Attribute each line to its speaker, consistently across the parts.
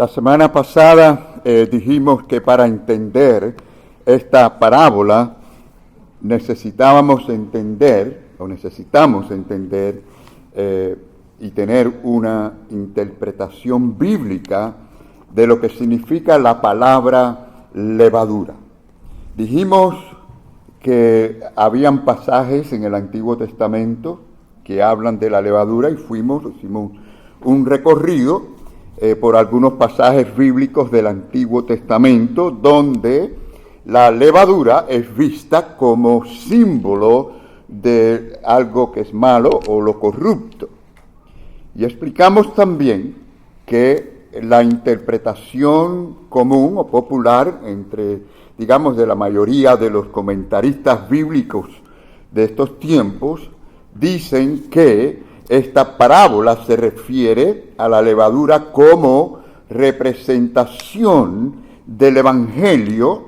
Speaker 1: La semana pasada dijimos que para entender esta parábola necesitamos entender y tener una interpretación bíblica de lo que significa la palabra levadura. Dijimos que habían pasajes en el Antiguo Testamento que hablan de la levadura y hicimos un recorrido por algunos pasajes bíblicos del Antiguo Testamento donde la levadura es vista como símbolo de algo que es malo o lo corrupto. Y explicamos también que la interpretación común o popular entre, digamos, de la mayoría de los comentaristas bíblicos de estos tiempos, dicen que esta parábola se refiere a la levadura como representación del Evangelio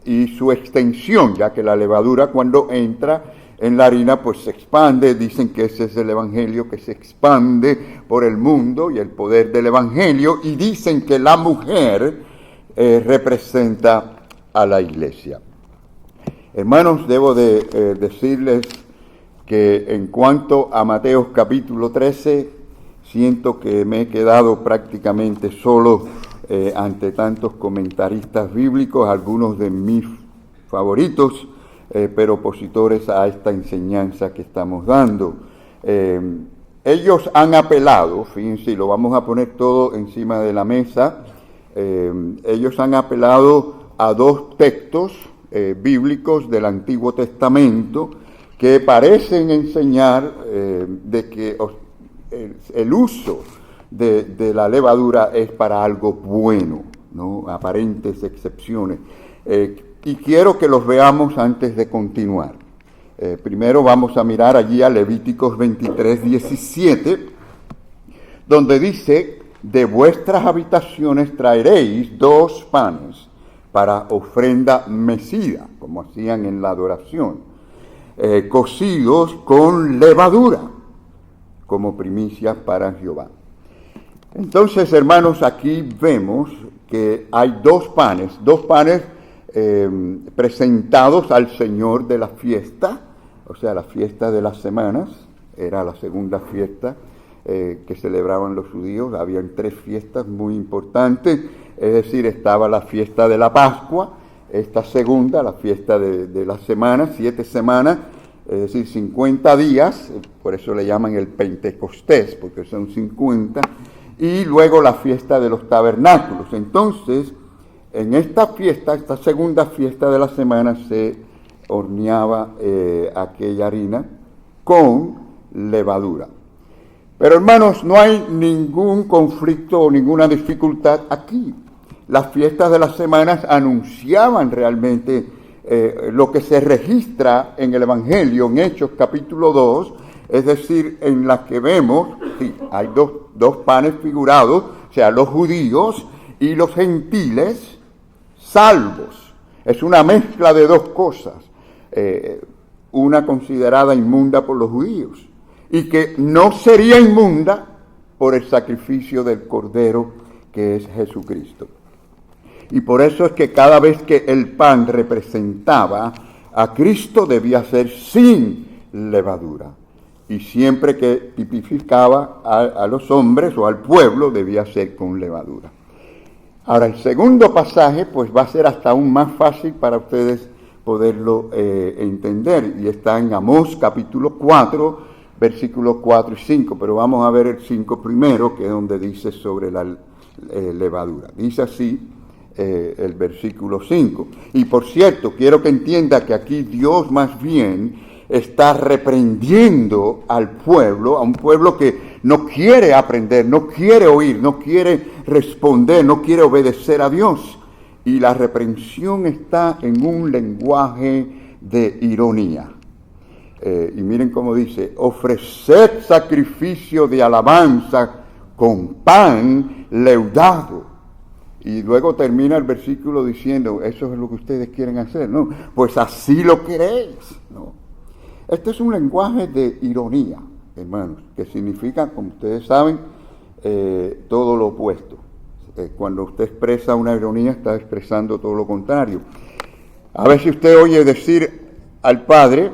Speaker 1: y su extensión, ya que la levadura cuando entra en la harina pues se expande. Dicen que ese es el Evangelio que se expande por el mundo y el poder del Evangelio, y dicen que la mujer representa a la iglesia. Hermanos, debo de decirles que en cuanto a Mateo capítulo 13, siento que me he quedado prácticamente solo ante tantos comentaristas bíblicos, algunos de mis favoritos, pero opositores a esta enseñanza que estamos dando. Ellos han apelado, fíjense, lo vamos a poner todo encima de la mesa, ellos han apelado a dos textos bíblicos del Antiguo Testamento que parecen enseñar de que el uso de la levadura es para algo bueno, ¿no? Aparentes excepciones. Y quiero que los veamos antes de continuar. Primero vamos a mirar allí a Levíticos 23, 17, donde dice: de vuestras habitaciones traeréis 2 panes para ofrenda mecida, como hacían en la adoración, cocidos con levadura, como primicias para Jehová. Entonces, hermanos, aquí vemos que hay 2 panes presentados al Señor de la fiesta, o sea, la fiesta de las semanas, era la segunda fiesta que celebraban los judíos. Habían 3 fiestas muy importantes, es decir, estaba la fiesta de la Pascua, esta segunda, la fiesta de las semanas, 7 semanas, es decir, 50 días, por eso le llaman el Pentecostés, porque son 50, y luego la fiesta de los tabernáculos. Entonces, en esta fiesta, esta segunda fiesta de la semana, se horneaba aquella harina con levadura. Pero hermanos, no hay ningún conflicto o ninguna dificultad aquí. Las fiestas de las semanas anunciaban realmente lo que se registra en el Evangelio, en Hechos capítulo 2, es decir, en la que vemos, sí, hay dos panes figurados, o sea, los judíos y los gentiles salvos. Es una mezcla de 2 cosas, una considerada inmunda por los judíos y que no sería inmunda por el sacrificio del Cordero que es Jesucristo. Y por eso es que cada vez que el pan representaba a Cristo debía ser sin levadura. Y siempre que tipificaba a los hombres o al pueblo debía ser con levadura. Ahora, el segundo pasaje pues va a ser hasta aún más fácil para ustedes poderlo entender. Y está en Amós capítulo 4, versículos 4 y 5. Pero vamos a ver el 5 primero, que es donde dice sobre la levadura. Dice así el versículo 5. Y por cierto, quiero que entienda que aquí Dios más bien está reprendiendo al pueblo, a un pueblo que no quiere aprender, no quiere oír, no quiere responder, no quiere obedecer a Dios. Y la reprensión está en un lenguaje de ironía. Y miren cómo dice: ofreced sacrificio de alabanza con pan leudado. Y luego termina el versículo diciendo: eso es lo que ustedes quieren hacer, ¿no? Pues así lo queréis, ¿no? Este es un lenguaje de ironía, hermanos, que significa, como ustedes saben, todo lo opuesto. Cuando usted expresa una ironía, está expresando todo lo contrario. A veces usted oye decir al padre,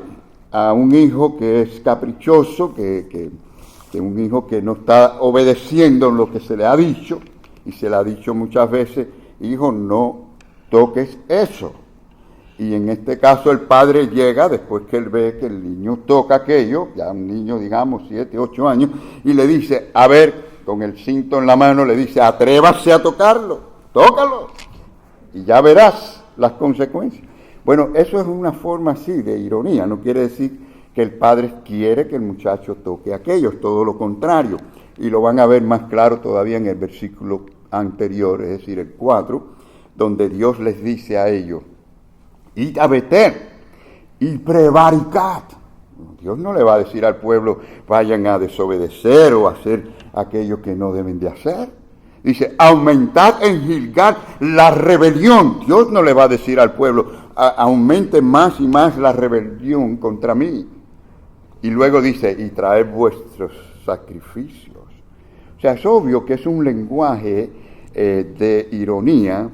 Speaker 1: a un hijo que es caprichoso, que un hijo que no está obedeciendo lo que se le ha dicho, y se le ha dicho muchas veces, hijo, no toques eso. Y en este caso el padre llega, después que él ve que el niño toca aquello, ya un niño, digamos, 7, 8 años, y le dice, a ver, con el cinto en la mano, le dice, atrévase a tocarlo, tócalo, y ya verás las consecuencias. Bueno, eso es una forma así de ironía, no quiere decir que el padre quiere que el muchacho toque aquello, es todo lo contrario, y lo van a ver más claro todavía en el versículo anterior, es decir, el 4, donde Dios les dice a ellos, id a Betel y prevaricad. Dios no le va a decir al pueblo, vayan a desobedecer o a hacer aquello que no deben de hacer. Dice, aumentad en Gilgal la rebelión. Dios no le va a decir al pueblo, aumente más y más la rebelión contra mí. Y luego dice, y traed vuestros sacrificios. O sea, es obvio que es un lenguaje de ironía,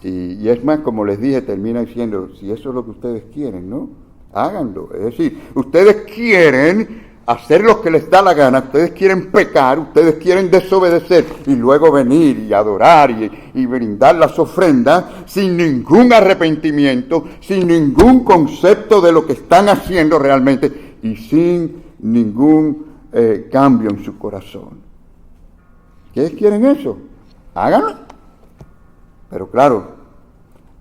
Speaker 1: y es más, como les dije, termina diciendo, si eso es lo que ustedes quieren, ¿no? Háganlo. Es decir, ustedes quieren hacer lo que les da la gana, ustedes quieren pecar, ustedes quieren desobedecer, y luego venir y adorar y brindar las ofrendas sin ningún arrepentimiento, sin ningún concepto de lo que están haciendo realmente, y sin ningún cambio en su corazón. ¿Ustedes quieren eso? Háganlo. Pero claro,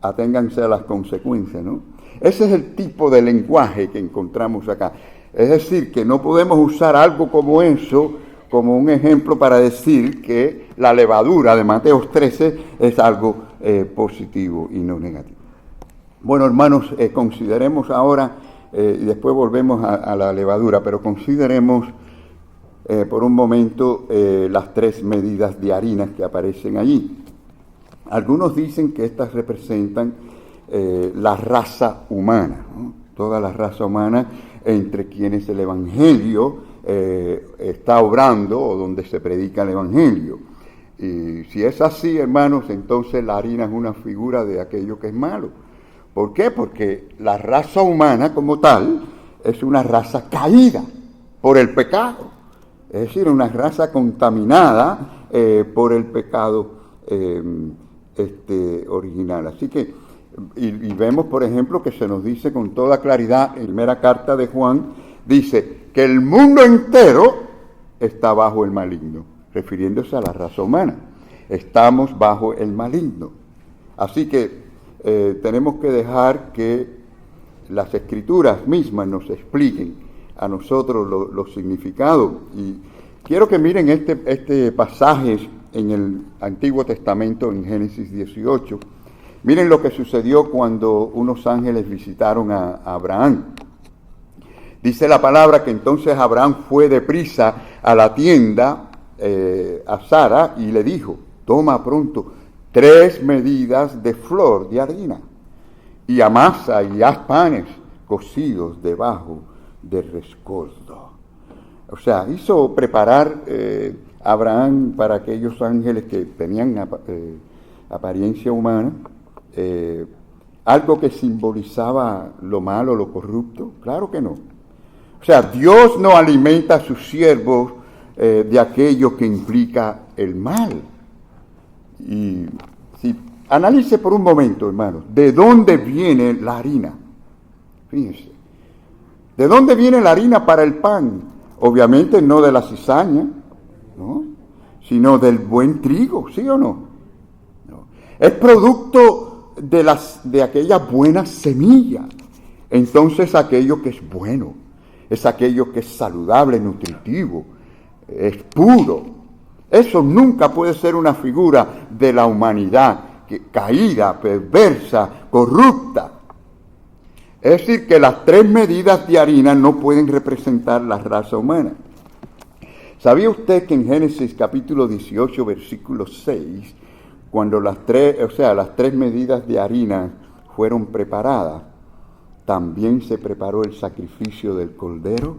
Speaker 1: aténganse a las consecuencias, ¿no? Ese es el tipo de lenguaje que encontramos acá. Es decir, que no podemos usar algo como eso como un ejemplo para decir que la levadura de Mateo 13 es algo positivo y no negativo. Bueno, hermanos, consideremos ahora, y después volvemos a la levadura, pero consideremos por un momento las 3 medidas de harina que aparecen allí. Algunos dicen que estas representan la raza humana, ¿no? Toda la raza humana entre quienes el Evangelio está obrando o donde se predica el Evangelio. Y si es así, hermanos, entonces la harina es una figura de aquello que es malo. ¿Por qué? Porque la raza humana como tal es una raza caída por el pecado. Es decir, una raza contaminada por el pecado original. Así que, y vemos, por ejemplo, que se nos dice con toda claridad, en la primera carta de Juan, dice que el mundo entero está bajo el maligno, refiriéndose a la raza humana. Estamos bajo el maligno. Así que tenemos que dejar que las Escrituras mismas nos expliquen a nosotros los significados. Y quiero que miren este pasaje en el Antiguo Testamento, en Génesis 18. Miren lo que sucedió cuando unos ángeles visitaron a Abraham. Dice la palabra que entonces Abraham fue deprisa a la tienda a Sara y le dijo, toma pronto 3 medidas de flor de harina y amasa y haz panes cocidos debajo del rescoldo. O sea, hizo preparar Abraham para aquellos ángeles que tenían apariencia humana, algo que simbolizaba lo malo, lo corrupto. Claro que no. O sea, Dios no alimenta a sus siervos de aquello que implica el mal. Y si analice por un momento, hermanos, ¿de dónde viene la harina? Fíjense. ¿De dónde viene la harina para el pan? Obviamente no de la cizaña, ¿no? Sino del buen trigo, ¿sí o no? No. Es producto de aquella buena semilla. Entonces aquello que es bueno, es aquello que es saludable, nutritivo, es puro. Eso nunca puede ser una figura de la humanidad caída, perversa, corrupta. Es decir, que las 3 medidas de harina no pueden representar la raza humana. ¿Sabía usted que en Génesis capítulo 18, versículo 6, cuando las 3 medidas de harina fueron preparadas, también se preparó el sacrificio del cordero?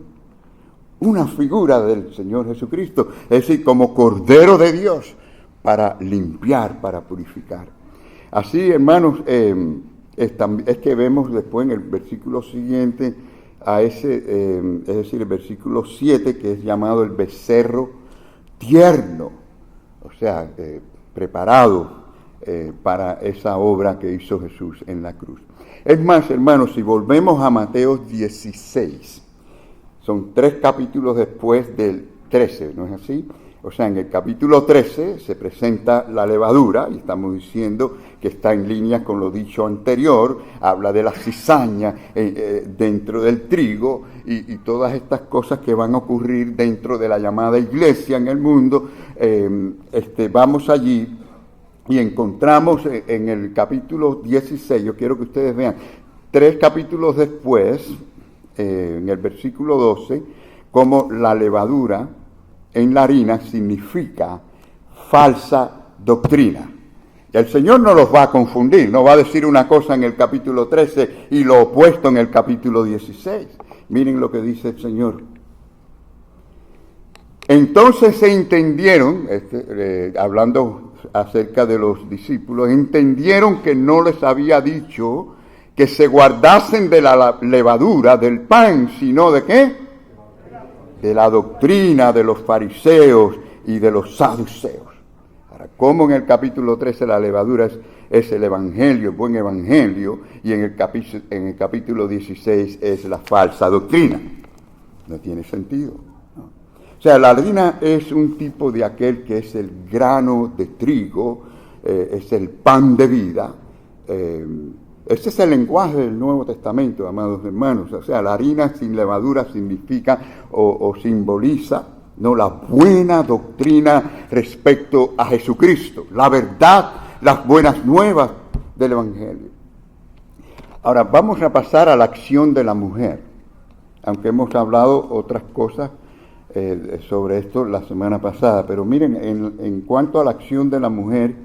Speaker 1: Una figura del Señor Jesucristo, es decir, como Cordero de Dios, para limpiar, para purificar. Así, hermanos, es que vemos después en el versículo siguiente a ese, es decir, el versículo 7, que es llamado el becerro tierno, o sea, preparado para esa obra que hizo Jesús en la cruz. Es más, hermanos, si volvemos a Mateo 16, son 3 capítulos después del 13, ¿no es así? O sea, en el capítulo 13 se presenta la levadura, y estamos diciendo que está en línea con lo dicho anterior, habla de la cizaña dentro del trigo y todas estas cosas que van a ocurrir dentro de la llamada iglesia en el mundo. Vamos allí y encontramos en el capítulo 16, yo quiero que ustedes vean, 3 capítulos después, en el versículo 12, como la levadura en la harina significa falsa doctrina. Y el Señor no los va a confundir, no va a decir una cosa en el capítulo 13 y lo opuesto en el capítulo 16. Miren lo que dice el Señor. Entonces se entendieron, hablando acerca de los discípulos, entendieron que no les había dicho que se guardasen de la levadura del pan, sino ¿de qué? De la doctrina de los fariseos y de los saduceos. Ahora, como en el capítulo 13 la levadura es el evangelio, el buen evangelio, y en el capítulo 16 es la falsa doctrina. No tiene sentido, ¿no? O sea, la harina es un tipo de aquel que es el grano de trigo, es el pan de vida. Ese es el lenguaje del Nuevo Testamento, amados hermanos. O sea, la harina sin levadura significa o simboliza, no, la buena doctrina respecto a Jesucristo, la verdad, las buenas nuevas del Evangelio. Ahora, vamos a pasar a la acción de la mujer, aunque hemos hablado otras cosas sobre esto la semana pasada, pero miren, en cuanto a la acción de la mujer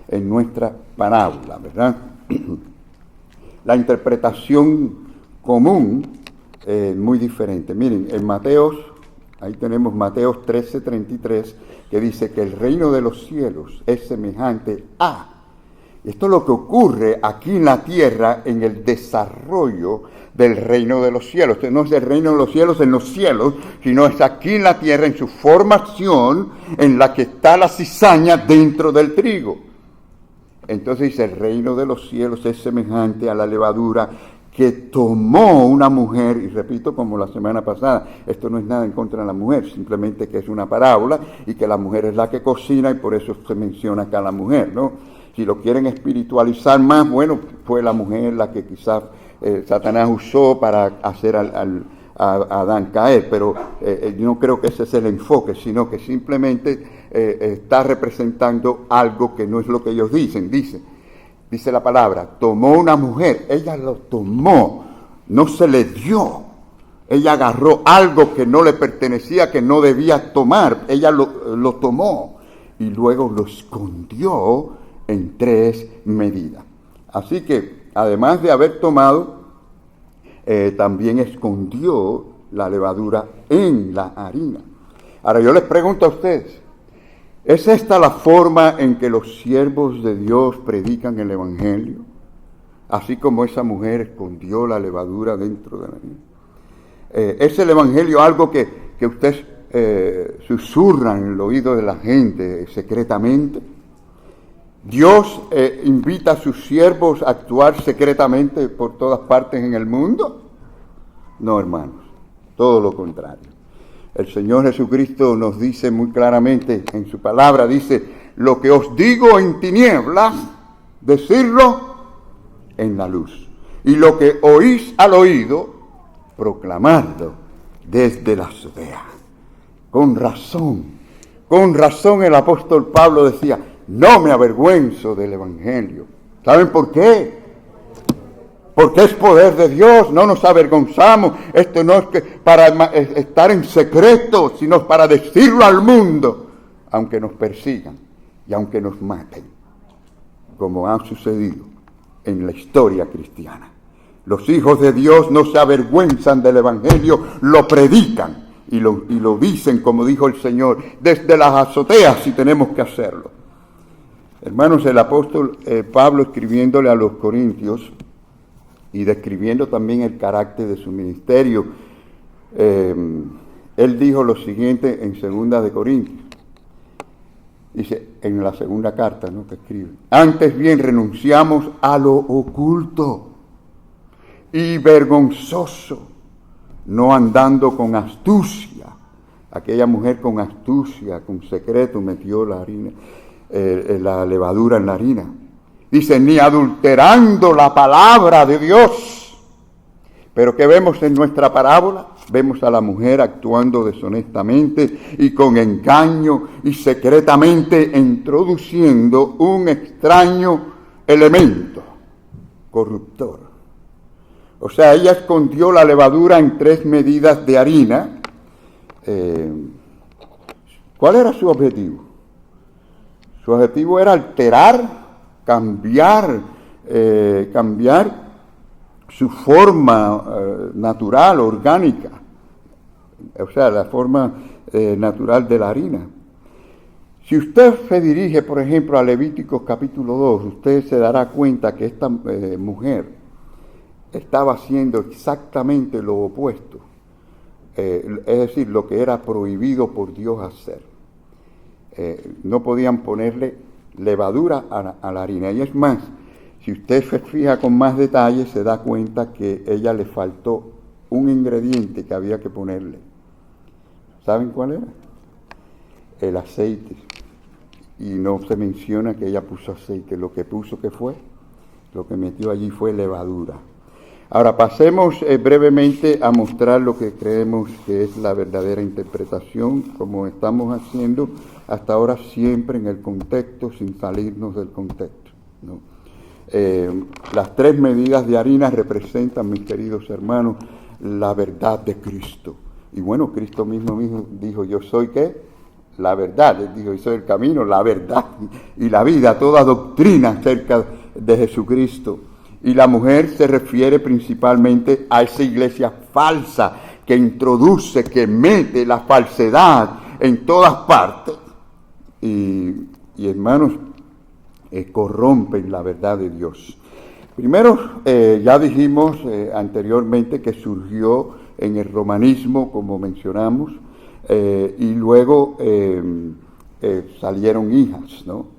Speaker 1: en nuestra parábola, ¿verdad? La interpretación común es muy diferente. Miren, en Mateos, ahí tenemos Mateos 13:33, que dice que el reino de los cielos es semejante a. Esto es lo que ocurre aquí en la tierra en el desarrollo del reino de los cielos. Este no es el reino de los cielos en los cielos, sino es aquí en la tierra en su formación en la que está la cizaña dentro del trigo. Entonces dice, el reino de los cielos es semejante a la levadura que tomó una mujer, y repito como la semana pasada, esto no es nada en contra de la mujer, simplemente que es una parábola y que la mujer es la que cocina y por eso se menciona acá a la mujer, ¿no? Si lo quieren espiritualizar más, bueno, fue la mujer la que quizás Satanás usó para hacer a Adán caer, pero yo no creo que ese es el enfoque, sino que simplemente está representando algo que no es lo que ellos dicen. Dice la palabra, tomó una mujer, ella lo tomó, no se le dio. Ella agarró algo que no le pertenecía, que no debía tomar, ella lo tomó y luego lo escondió en 3 medidas. Así que, además de haber tomado, también escondió la levadura en la harina. Ahora yo les pregunto a ustedes, ¿es esta la forma en que los siervos de Dios predican el Evangelio? Así como esa mujer escondió la levadura dentro de la harina. ¿Es el Evangelio algo que ustedes susurran en el oído de la gente secretamente? ¿Dios invita a sus siervos a actuar secretamente por todas partes en el mundo? No, hermanos, todo lo contrario. El Señor Jesucristo nos dice muy claramente en su palabra, dice, lo que os digo en tinieblas, decirlo en la luz. Y lo que oís al oído, proclamadlo desde la azotea. Con razón el apóstol Pablo decía, no me avergüenzo del Evangelio. ¿Saben por qué? Porque es poder de Dios, no nos avergonzamos. Esto no es que para estar en secreto, sino para decirlo al mundo, aunque nos persigan y aunque nos maten, como ha sucedido en la historia cristiana. Los hijos de Dios no se avergüenzan del Evangelio, lo predican y lo dicen, como dijo el Señor, desde las azoteas si tenemos que hacerlo. Hermanos, el apóstol Pablo, escribiéndole a los Corintios y describiendo también el carácter de su ministerio, él dijo lo siguiente en 2 de Corintios. Dice, en la segunda carta, ¿no?, que escribe: antes bien renunciamos a lo oculto y vergonzoso, no andando con astucia. Aquella mujer con astucia, con secreto, metió la harina, la levadura en la harina. Dice, ni adulterando la palabra de Dios. Pero ¿qué vemos en nuestra parábola? Vemos a la mujer actuando deshonestamente y con engaño y secretamente introduciendo un extraño elemento corruptor. O sea, ella escondió la levadura en 3 medidas de harina. ¿Cuál era su objetivo? Su objetivo era alterar, cambiar su forma natural, orgánica, o sea, la forma natural de la harina. Si usted se dirige, por ejemplo, a Levíticos capítulo 2, usted se dará cuenta que esta mujer estaba haciendo exactamente lo opuesto, es decir, lo que era prohibido por Dios hacer. No podían ponerle levadura a la harina, y es más, si usted se fija con más detalle, se da cuenta que a ella le faltó un ingrediente que había que ponerle. ¿Saben cuál era? El aceite. Y no se menciona que ella puso aceite. Lo que puso, ¿qué fue? Lo que metió allí fue levadura. Ahora pasemos brevemente a mostrar lo que creemos que es la verdadera interpretación, como estamos haciendo hasta ahora, siempre en el contexto, sin salirnos del contexto, ¿no? Las 3 medidas de harina representan, mis queridos hermanos, la verdad de Cristo. Y bueno, Cristo mismo dijo, yo soy ¿qué? La verdad. Él dijo, yo soy el camino, la verdad y la vida, toda doctrina acerca de Jesucristo. Y la mujer se refiere principalmente a esa iglesia falsa que introduce, que mete la falsedad en todas partes. Y hermanos, corrompen la verdad de Dios. Primero, ya dijimos anteriormente que surgió en el romanismo, como mencionamos, y luego salieron hijas, ¿no?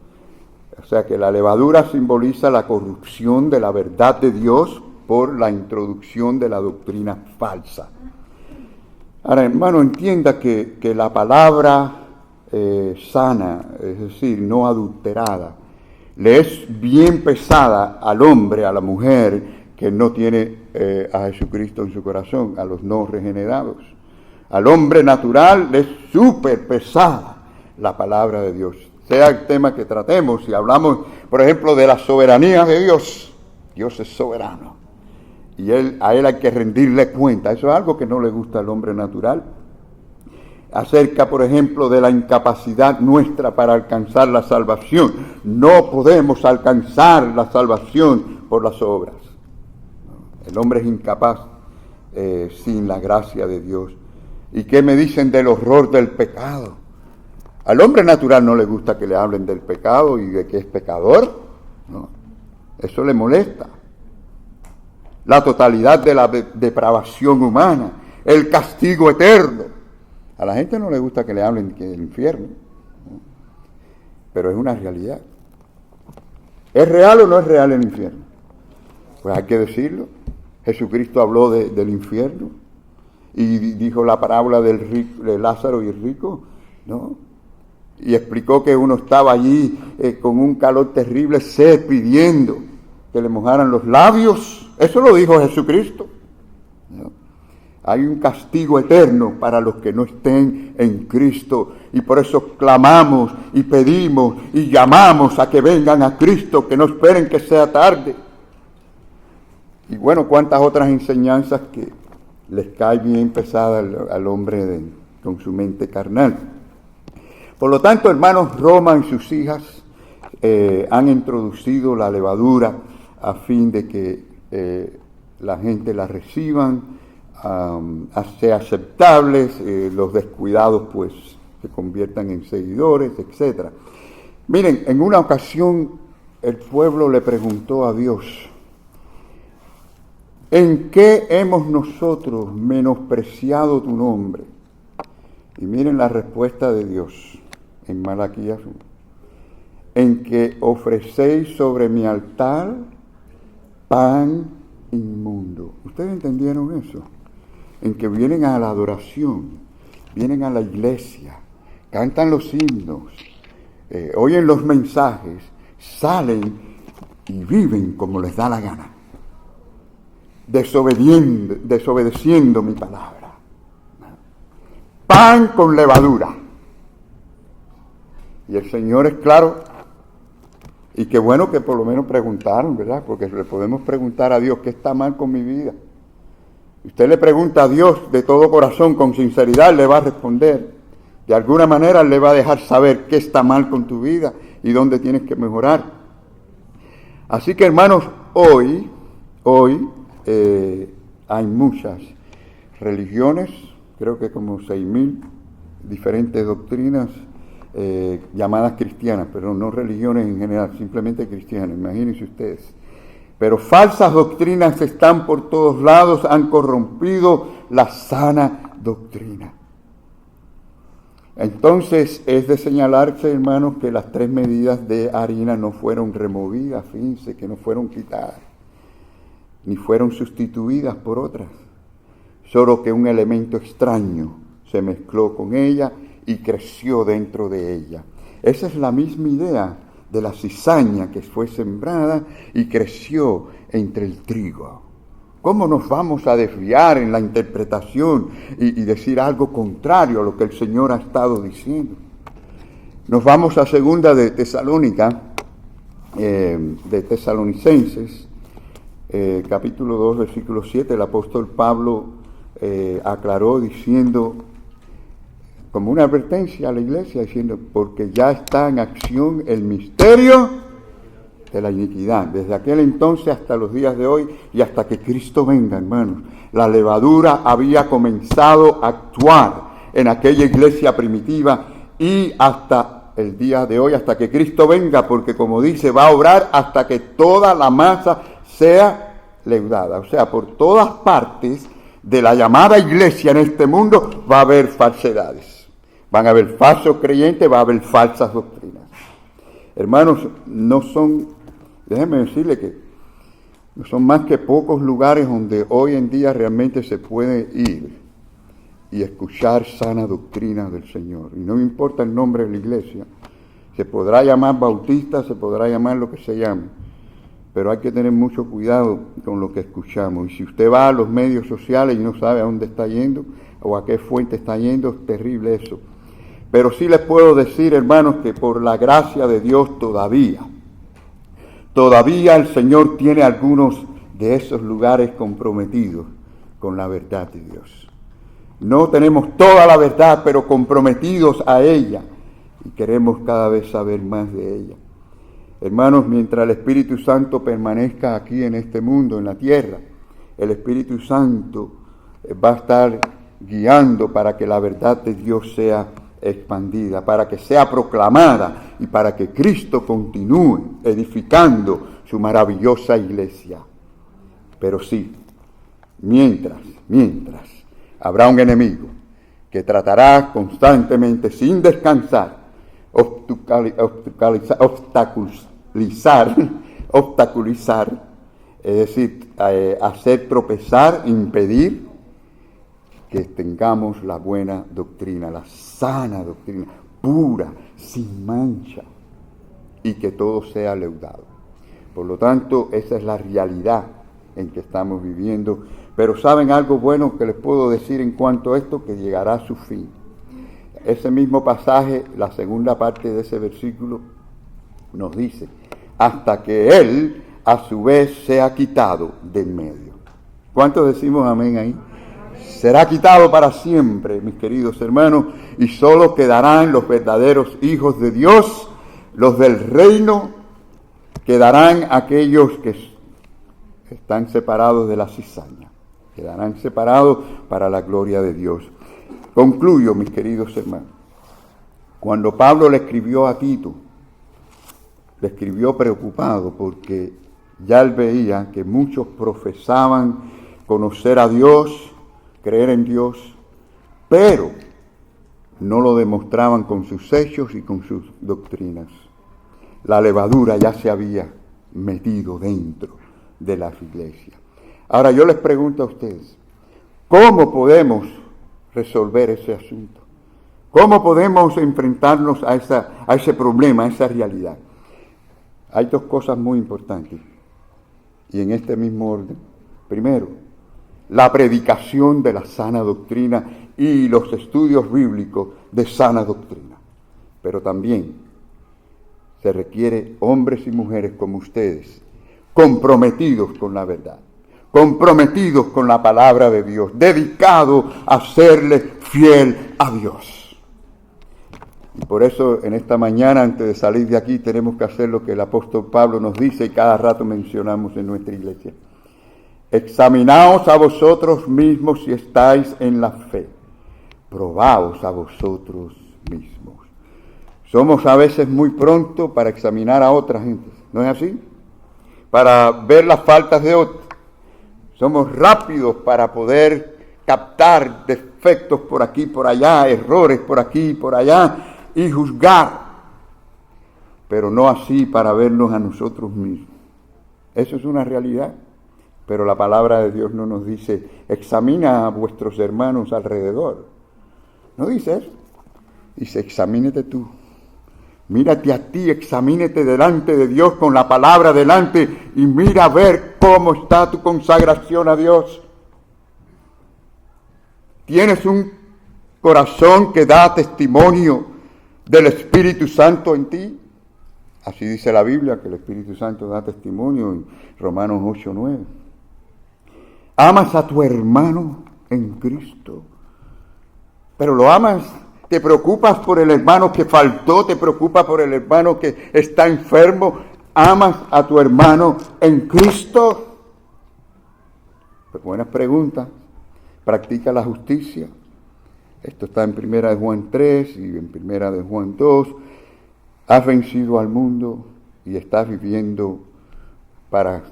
Speaker 1: O sea que la levadura simboliza la corrupción de la verdad de Dios por la introducción de la doctrina falsa. Ahora, hermano, entienda que la palabra sana, es decir, no adulterada, le es bien pesada al hombre, a la mujer que no tiene a Jesucristo en su corazón, a los no regenerados. Al hombre natural le es súper pesada la palabra de Dios. Sea el tema que tratemos, si hablamos, por ejemplo, de la soberanía de Dios, Dios es soberano. Y a Él hay que rendirle cuenta. Eso es algo que no le gusta al hombre natural. Acerca, por ejemplo, de la incapacidad nuestra para alcanzar la salvación. No podemos alcanzar la salvación por las obras. El hombre es incapaz sin la gracia de Dios. ¿Y qué me dicen del horror del pecado? Al hombre natural no le gusta que le hablen del pecado y de que es pecador. No, eso le molesta. La totalidad de la depravación humana, el castigo eterno. A la gente no le gusta que le hablen del infierno, ¿no? Pero es una realidad. ¿Es real o no es real el infierno? Pues hay que decirlo. Jesucristo habló del infierno y dijo la parábola de Lázaro y el rico, ¿no? Y explicó que uno estaba allí con un calor terrible, sed, pidiendo que le mojaran los labios. Eso lo dijo Jesucristo, ¿no? Hay un castigo eterno para los que no estén en Cristo, y por eso clamamos y pedimos y llamamos a que vengan a Cristo, que no esperen que sea tarde. Y bueno, cuántas otras enseñanzas que les cae bien pesada al hombre con su mente carnal. Por lo tanto, hermanos, Roma y sus hijas han introducido la levadura a fin de que la gente la reciban, sea aceptables, los descuidados pues se conviertan en seguidores, etc. Miren, en una ocasión el pueblo le preguntó a Dios, ¿en qué hemos nosotros menospreciado tu nombre? Y miren la respuesta de Dios en Malaquías 1. En que ofrecéis sobre mi altar pan inmundo. ¿Ustedes entendieron eso? En que vienen a la adoración, vienen a la iglesia, cantan los himnos, oyen los mensajes, salen y viven como les da la gana, desobedeciendo mi palabra. Pan con levadura. Y el Señor es claro, y qué bueno que por lo menos preguntaron, ¿verdad? Porque le podemos preguntar a Dios, ¿qué está mal con mi vida? Usted le pregunta a Dios de todo corazón, con sinceridad, le va a responder. De alguna manera le va a dejar saber qué está mal con tu vida y dónde tienes que mejorar. Así que, hermanos, hoy hay muchas religiones, creo que como 6,000 diferentes doctrinas llamadas cristianas, pero no religiones en general, simplemente cristianas, imagínense ustedes. Pero falsas doctrinas están por todos lados, han corrompido la sana doctrina. Entonces es de señalarse, hermanos, que las 3 medidas de harina no fueron removidas, fíjense, que no fueron quitadas, ni fueron sustituidas por otras, solo que un elemento extraño se mezcló con ella y creció dentro de ella. Esa es la misma idea de la cizaña que fue sembrada y creció entre el trigo. ¿Cómo nos vamos a desviar en la interpretación y decir algo contrario a lo que el Señor ha estado diciendo? Nos vamos a segunda de Tesalonicenses, capítulo 2, versículo 7. El apóstol Pablo aclaró diciendo, como una advertencia a la iglesia, diciendo, porque ya está en acción el misterio de la iniquidad, desde aquel entonces hasta los días de hoy y hasta que Cristo venga, hermanos. La levadura había comenzado a actuar en aquella iglesia primitiva y hasta el día de hoy, hasta que Cristo venga, porque como dice, va a obrar hasta que toda la masa sea leudada. O sea, por todas partes de la llamada iglesia en este mundo va a haber falsedades. Van a haber falsos creyentes, va a haber falsas doctrinas. Hermanos, déjenme decirle que no son más que pocos lugares donde hoy en día realmente se puede ir y escuchar sana doctrina del Señor. Y no me importa el nombre de la iglesia, se podrá llamar bautista, se podrá llamar lo que se llame, pero hay que tener mucho cuidado con lo que escuchamos. Y si usted va a los medios sociales y no sabe a dónde está yendo o a qué fuente está yendo, es terrible eso. Pero sí les puedo decir, hermanos, que por la gracia de Dios todavía el Señor tiene algunos de esos lugares comprometidos con la verdad de Dios. No tenemos toda la verdad, pero comprometidos a ella y queremos cada vez saber más de ella. Hermanos, mientras el Espíritu Santo permanezca aquí en este mundo, en la tierra, el Espíritu Santo va a estar guiando para que la verdad de Dios sea expandida, para que sea proclamada y para que Cristo continúe edificando su maravillosa iglesia. Pero sí, mientras habrá un enemigo que tratará constantemente, sin descansar, obstaculizar, es decir, hacer tropezar, impedir que tengamos la buena doctrina, la sana doctrina, pura, sin mancha, y que todo sea leudado. Por lo tanto, esa es la realidad en que estamos viviendo. Pero ¿saben algo bueno que les puedo decir en cuanto a esto? Que llegará a su fin. Ese mismo pasaje, la segunda parte de ese versículo, nos dice, hasta que Él a su vez sea quitado de en medio. ¿Cuántos decimos amén ahí? Será quitado para siempre, mis queridos hermanos, y solo quedarán los verdaderos hijos de Dios, los del reino, quedarán aquellos que están separados de la cizaña, quedarán separados para la gloria de Dios. Concluyo, mis queridos hermanos. Cuando Pablo le escribió a Tito, le escribió preocupado porque ya él veía que muchos profesaban conocer a Dios, creer en Dios, pero no lo demostraban con sus hechos y con sus doctrinas. La levadura ya se había metido dentro de las iglesias. Ahora yo les pregunto a ustedes, ¿cómo podemos resolver ese asunto? ¿Cómo podemos enfrentarnos a ese problema, a esa realidad? Hay dos cosas muy importantes, y en este mismo orden. Primero, la predicación de la sana doctrina y los estudios bíblicos de sana doctrina. Pero también se requiere hombres y mujeres como ustedes, comprometidos con la verdad, comprometidos con la palabra de Dios, dedicados a serle fiel a Dios. Y por eso en esta mañana, antes de salir de aquí, tenemos que hacer lo que el apóstol Pablo nos dice y cada rato mencionamos en nuestra iglesia. Examinaos a vosotros mismos si estáis en la fe. Probaos a vosotros mismos. Somos a veces muy pronto para examinar a otra gente, ¿no es así? Para ver las faltas de otros. Somos rápidos para poder captar defectos por aquí, por allá, errores por aquí, por allá, y juzgar, pero no así para vernos a nosotros mismos. Eso es una realidad, pero la palabra de Dios no nos dice, examina a vuestros hermanos alrededor. No dice eso. Dice, examínate tú. Mírate a ti, examínate delante de Dios con la palabra delante y mira a ver cómo está tu consagración a Dios. Tienes un corazón que da testimonio del Espíritu Santo en ti. Así dice la Biblia, que el Espíritu Santo da testimonio en Romanos 8:9. Amas a tu hermano en Cristo, pero lo amas, te preocupas por el hermano que faltó, te preocupas por el hermano que está enfermo, amas a tu hermano en Cristo. Pues buenas preguntas. Practica la justicia. Esto está en 1 de Juan 3 y en 1 de Juan 2. Has vencido al mundo y estás viviendo para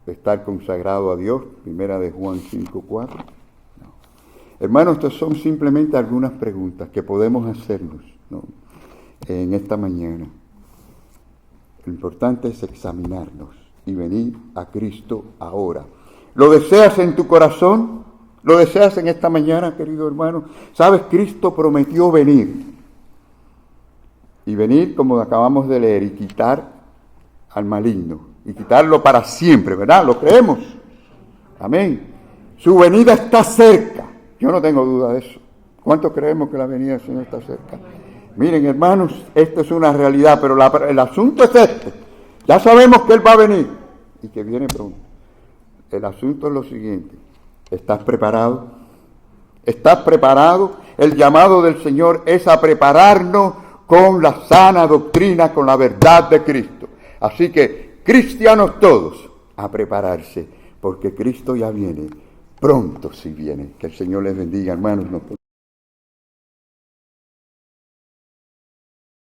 Speaker 1: estar consagrado a Dios. 1 de Juan 5:4. No. Hermanos, estas son simplemente algunas preguntas que podemos hacernos, ¿no?, en esta mañana. Lo importante es examinarnos y venir a Cristo ahora. ¿Lo deseas en tu corazón? ¿Lo deseas en esta mañana, querido hermano? ¿Sabes? Cristo prometió venir. Y venir, como acabamos de leer, y quitar al maligno. Y quitarlo para siempre, ¿verdad? ¿Lo creemos? Amén. Su venida está cerca. Yo no tengo duda de eso. ¿Cuántos creemos que la venida del Señor está cerca? Miren, hermanos, esto es una realidad, pero el asunto es este. Ya sabemos que Él va a venir y que viene pronto. El asunto es lo siguiente. ¿Estás preparado? ¿Estás preparado? El llamado del Señor es a prepararnos con la sana doctrina, con la verdad de Cristo. Así que, cristianos todos, a prepararse, porque Cristo ya viene, pronto si viene. Que el Señor les bendiga, hermanos.